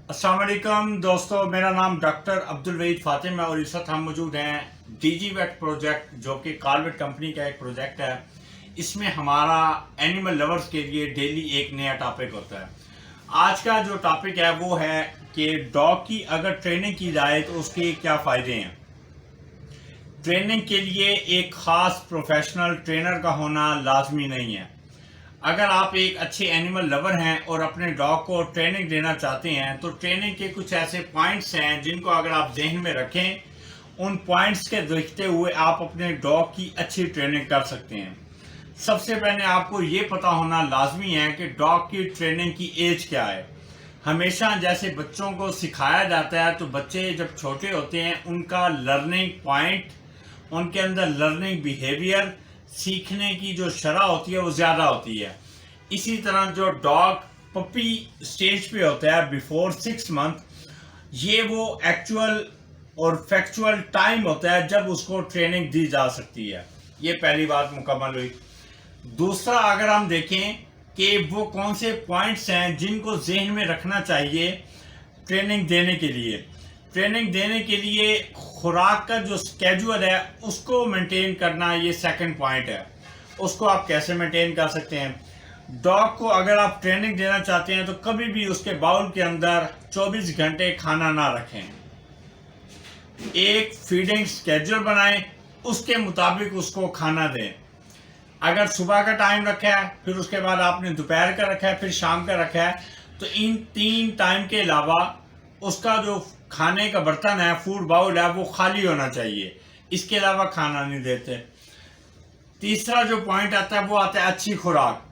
अस्सलाम वालेकुम दोस्तों, मेरा नाम डॉक्टर अब्दुल वहीद फातिम है और इस वक्त हम मौजूद हैं डीजी वेट प्रोजेक्ट जो कि कार्वेट कंपनी का एक प्रोजेक्ट है। इसमें हमारा एनिमल लवर्स के लिए डेली एक नया टॉपिक होता है। आज का जो टॉपिक है वो है कि डॉग की अगर ट्रेनिंग की जाए तो उसके क्या फ़ायदे हैं। ट्रेनिंग के लिए एक ख़ास प्रोफेशनल ट्रेनर का होना लाजमी नहीं है। अगर आप एक अच्छे एनिमल लवर हैं और अपने डॉग को ट्रेनिंग देना चाहते हैं तो ट्रेनिंग के कुछ ऐसे पॉइंट्स हैं जिनको अगर आप जहन में रखें, उन पॉइंट्स के देखते हुए आप अपने डॉग की अच्छी ट्रेनिंग कर सकते हैं। सबसे पहले आपको ये पता होना लाजमी है कि डॉग की ट्रेनिंग की एज क्या है। हमेशा जैसे बच्चों को सिखाया जाता है तो बच्चे जब छोटे होते हैं उनका लर्निंग पॉइंट, उनके अंदर लर्निंग बिहेवियर, सीखने की जो शरह होती है वो ज़्यादा होती है। इसी तरह जो डॉग पपी स्टेज पे होता है बिफोर 6 मंथ, ये वो एक्चुअल और फैक्चुअल टाइम होता है जब उसको ट्रेनिंग दी जा सकती है। ये पहली बात मुकम्मल हुई। दूसरा, अगर हम देखें कि वो कौन से पॉइंट्स हैं जिनको जहन में रखना चाहिए ट्रेनिंग देने के लिए। ट्रेनिंग देने के लिए खुराक का जो स्केड्यूल है उसको मेंटेन करना, ये सेकंड पॉइंट है। उसको आप कैसे मेंटेन कर सकते हैं। डॉग को अगर आप ट्रेनिंग देना चाहते हैं तो कभी भी उसके बाउल के अंदर 24 घंटे खाना ना रखें। एक फीडिंग स्केड्यूल बनाएं, उसके मुताबिक उसको खाना दें। अगर सुबह का टाइम रखा है, फिर उसके बाद आपने दोपहर का रखा है, फिर शाम का रखा है, तो इन 3 टाइम के अलावा उसका जो खाने का बर्तन है, फूड बाउल है, वो खाली होना चाहिए। इसके अलावा खाना नहीं देते। तीसरा जो पॉइंट आता है वो आता है अच्छी खुराक।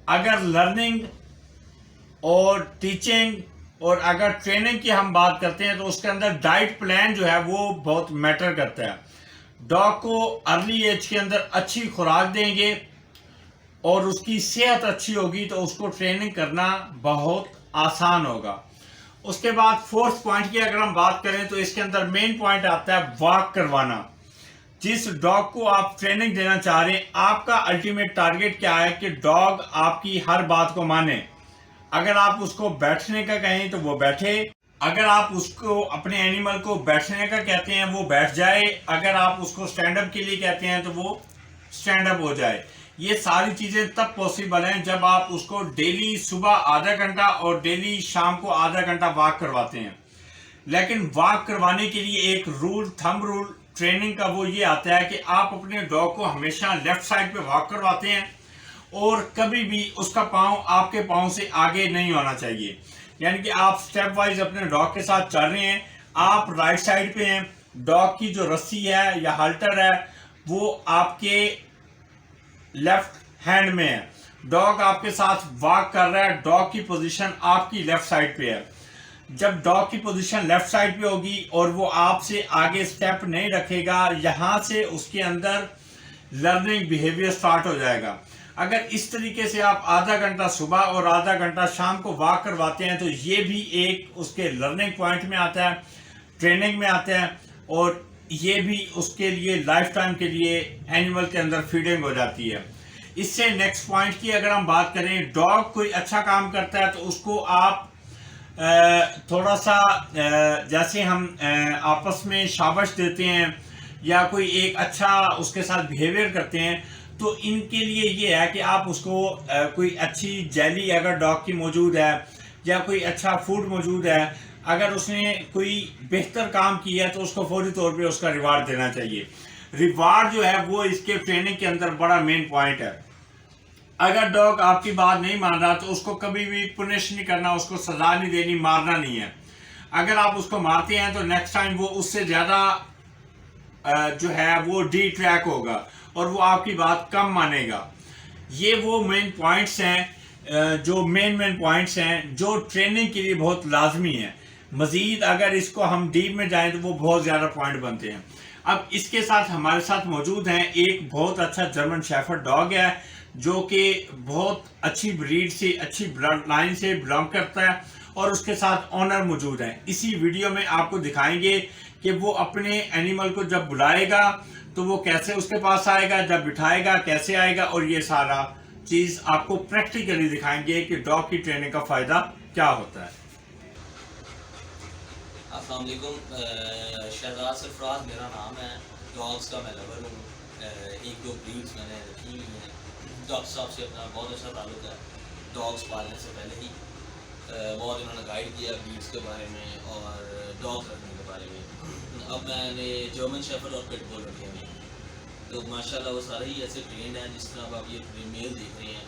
अगर लर्निंग और टीचिंग और अगर ट्रेनिंग की हम बात करते हैं तो उसके अंदर डाइट प्लान जो है वो बहुत मैटर करता है। डॉग को अर्ली एज के अंदर अच्छी खुराक देंगे और उसकी सेहत अच्छी होगी तो उसको ट्रेनिंग करना बहुत आसान होगा। उसके बाद फोर्थ पॉइंट की अगर हम बात करें तो इसके अंदर मेन पॉइंट आता है वॉक करवाना। जिस डॉग को आप ट्रेनिंग देना चाह रहे हैं, आपका अल्टीमेट टारगेट क्या है कि डॉग आपकी हर बात को माने। अगर आप उसको बैठने का कहें तो वो बैठे, अगर आप उसको अपने एनिमल को बैठने का कहते हैं वो बैठ जाए, अगर आप उसको स्टैंड अप के लिए कहते हैं तो वो स्टैंड अप हो जाए। ये सारी चीज़ें तब पॉसिबल हैं जब आप उसको डेली सुबह आधा घंटा और डेली शाम को आधा घंटा वॉक करवाते हैं। लेकिन वॉक करवाने के लिए एक थंब रूल ट्रेनिंग का वो ये आता है कि आप अपने डॉग को हमेशा लेफ्ट साइड पे वॉक करवाते हैं और कभी भी उसका पाँव आपके पाँव से आगे नहीं होना चाहिए। यानी कि आप स्टेप वाइज अपने डॉग के साथ चल रहे हैं, आप राइट साइड पे हैं, डॉग की जो रस्सी है या हाल्टर है वो आपके लेफ्ट हैंड में है। डॉग आपके साथ वॉक कर रहा है, डॉग की पोजीशन आपकी लेफ्ट साइड पे है। जब डॉग की पोजीशन लेफ्ट साइड पे होगी और वो आपसे आगे स्टेप नहीं रखेगा, यहाँ से उसके अंदर लर्निंग बिहेवियर स्टार्ट हो जाएगा। अगर इस तरीके से आप आधा घंटा सुबह और आधा घंटा शाम को वॉक करवाते हैं तो ये भी एक उसके लर्निंग पॉइंट में आता है, ट्रेनिंग में आता है, और ये भी उसके लिए लाइफ टाइम के लिए एनिमल के अंदर फीडिंग हो जाती है। इससे नेक्स्ट पॉइंट की अगर हम बात करें, डॉग कोई अच्छा काम करता है तो उसको आप थोड़ा सा जैसे हम आपस में शाबाश देते हैं या कोई एक अच्छा उसके साथ बिहेवियर करते हैं, तो इनके लिए ये है कि आप उसको कोई अच्छी जेली अगर डॉग की मौजूद है या कोई अच्छा फूड मौजूद है, अगर उसने कोई बेहतर काम किया है तो उसको फौरी तौर पे उसका रिवार्ड देना चाहिए। रिवार्ड जो है वो इसके ट्रेनिंग के अंदर बड़ा मेन पॉइंट है। अगर डॉग आपकी बात नहीं मान रहा तो उसको कभी भी पुनिश नहीं करना, उसको सजा नहीं देनी, मारना नहीं है। अगर आप उसको मारते हैं तो नेक्स्ट टाइम वो उससे ज़्यादा जो है वो डी ट्रैक होगा और वो आपकी बात कम मानेगा। ये वो मेन पॉइंट्स हैं जो मेन पॉइंट्स हैं जो ट्रेनिंग के लिए बहुत लाजमी है। मज़ीद अगर इसको हम डीप में जाएं तो वो बहुत ज़्यादा पॉइंट बनते हैं। अब इसके साथ हमारे साथ मौजूद हैं एक बहुत अच्छा जर्मन शेफर्ड डॉग है जो कि बहुत अच्छी ब्रीड से, अच्छी ब्लड लाइन से बिलोंग करता है और उसके साथ ऑनर मौजूद है। इसी वीडियो में आपको दिखाएंगे कि वो अपने एनिमल को जब बुलाएगा तो वो कैसे उसके पास आएगा, जब बिठाएगा कैसे आएगा, और ये सारा चीज़ आपको प्रैक्टिकली दिखाएंगे कि डॉग की ट्रेनिंग का फ़ायदा क्या होता है। السلام علیکم. شہزاد سرفراز میرا نام ہے. ڈاگس کا میں لور ہوں. ایک دو بریڈس میں نے رکھی ہوئی ہیں. ڈاکٹر صاحب سے اپنا بہت اچھا تعلق ہے ڈاگس پالنے سے پہلے ہی. بہت انہوں نے گائیڈ کیا بریڈس کے بارے میں اور ڈاگ رکھنے کے بارے میں. اب میں نے جرمن شیفرڈ اور پٹ بل رکھے ہوئے ہیں. تو ماشاء اللہ وہ سارے ہی ایسے ٹرینڈ ہیں جس طرح آپ یہ میل دیکھ رہے ہیں.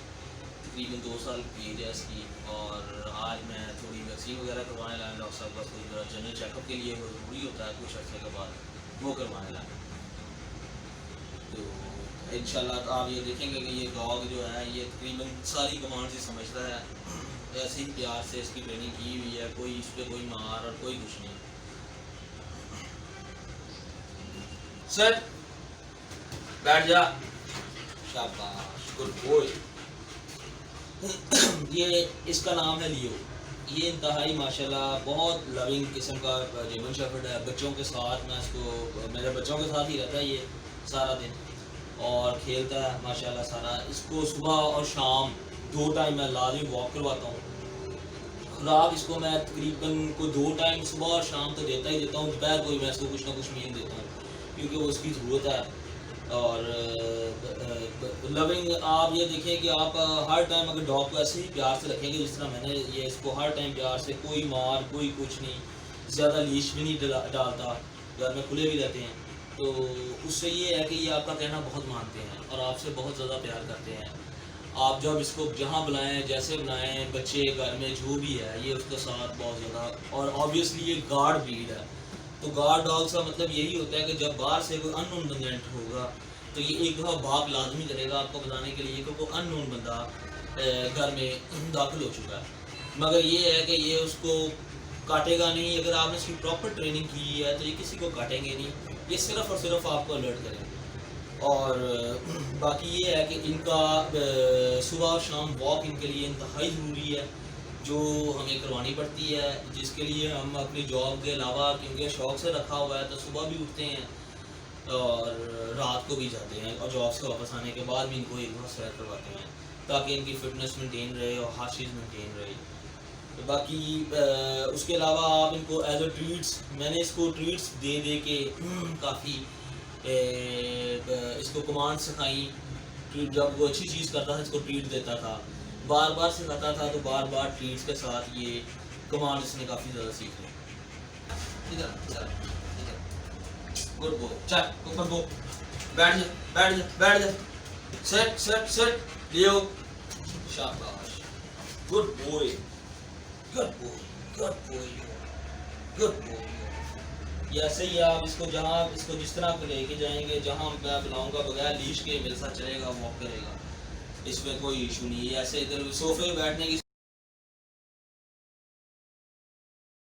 تقریباً 2 سال کی ایج ہے اس کی. اور آج میں تھوڑی ویکسین وغیرہ کروانے لائیں ڈاکٹر صاحب کا. کوئی جنرل چیک اپ کے لیے وہ ضروری ہوتا ہے کچھ عرصے کے بعد وہ کروانے لائیں. تو انشاءاللہ آپ یہ دیکھیں گے کہ یہ ڈاگ جو ہے یہ تقریباً ساری کمانڈ سے سمجھتا ہے. ایسے ہی پیار سے اس کی ٹریننگ کی ہوئی ہے. کوئی اس پہ کوئی مار اور کوئی کچھ نہیں. سر بیٹھ جا. شاباش گڈ بوائے. یہ اس کا نام ہے لیو. یہ انتہائی ماشاءاللہ بہت لونگ قسم کا جرمن شیفرڈ ہے. بچوں کے ساتھ میں اس کو میرے بچوں کے ساتھ ہی رہتا ہے یہ سارا دن اور کھیلتا ہے ماشاءاللہ سارا. اس کو صبح اور شام 2 ٹائم میں لازمی واک کرواتا ہوں. خوراک اس کو میں تقریباً کو 2 ٹائم صبح اور شام تو دیتا ہی دیتا ہوں. دوپہر کو میں اس کو کچھ نہ کچھ مین دیتا ہوں کیونکہ وہ اس کی ضرورت ہے. اور لونگ آپ یہ دیکھیں کہ آپ ہر ٹائم اگر ڈاگ کو ایسے ہی پیار سے رکھیں گے جس طرح میں نے یہ اس کو ہر ٹائم پیار سے, کوئی مار کوئی کچھ نہیں, زیادہ لیش بھی نہیں ڈالتا, گھر میں کھلے بھی رہتے ہیں. تو اس سے یہ ہے کہ یہ آپ کا کہنا بہت مانتے ہیں اور آپ سے بہت زیادہ پیار کرتے ہیں. آپ جب اس کو جہاں بلائیں جیسے بلائیں بچے گھر میں جو بھی ہے یہ اس کے ساتھ بہت زیادہ. اور آبویسلی یہ گارڈ بریڈ ہے. تو گارڈ ڈاگس کا مطلب یہی ہوتا ہے کہ جب باہر سے کوئی ان نون بندہ انٹر ہوگا تو یہ ایک دفعہ بھاگ لازمی کرے گا آپ کو بتانے کے لیے کہ کوئی ان نون بندہ گھر میں داخل ہو چکا ہے. مگر یہ ہے کہ یہ اس کو کاٹے گا نہیں. اگر آپ نے اس کی پراپر ٹریننگ کی ہے تو یہ کسی کو کاٹیں گے نہیں. یہ صرف اور صرف آپ کو الرٹ کریں گے. اور باقی یہ ہے کہ ان کا صبح اور شام واک ان کے لیے انتہائی ضروری ہے جو ہمیں کروانی پڑتی ہے, جس کے لیے ہم اپنی جاب کے علاوہ کیونکہ شوق سے رکھا ہوا ہے تو صبح بھی اٹھتے ہیں اور رات کو بھی جاتے ہیں اور جاب سے واپس آنے کے بعد بھی ان کو ایک بار سیر کرواتے ہیں تاکہ ان کی فٹنس مینٹین رہے اور ہر چیز مینٹین رہے. باقی اس کے علاوہ آپ ان کو ایز اے ٹریٹس, میں نے اس کو ٹریٹس دے دے کے کافی اس کو کمانڈ سکھائیں. جب وہ اچھی چیز کرتا تھا اس کو ٹریٹ دیتا تھا, بار بار سکھاتا تھا تو بار بار ٹریٹس کے ساتھ یہ کمانڈ اس نے کافی زیادہ سیکھ لی. Good boy. چل اوپر گو. بیٹھ جا بیٹھ جا بیٹھ جا. سیٹ سیٹ سیٹ لیو. شاباش good boy good boy good boy good boy. یہ ایسے ہی آپ اس کو جہاں اس کو جس طرح لے کے جائیں گے جہاں میں بلاؤں گا بغیر لیش کے میرے ساتھ چلے گا, واک کرے گا. اس میں کوئی ایشو نہیں ہے. ایسے ادھر صوفے پہ بیٹھنے کی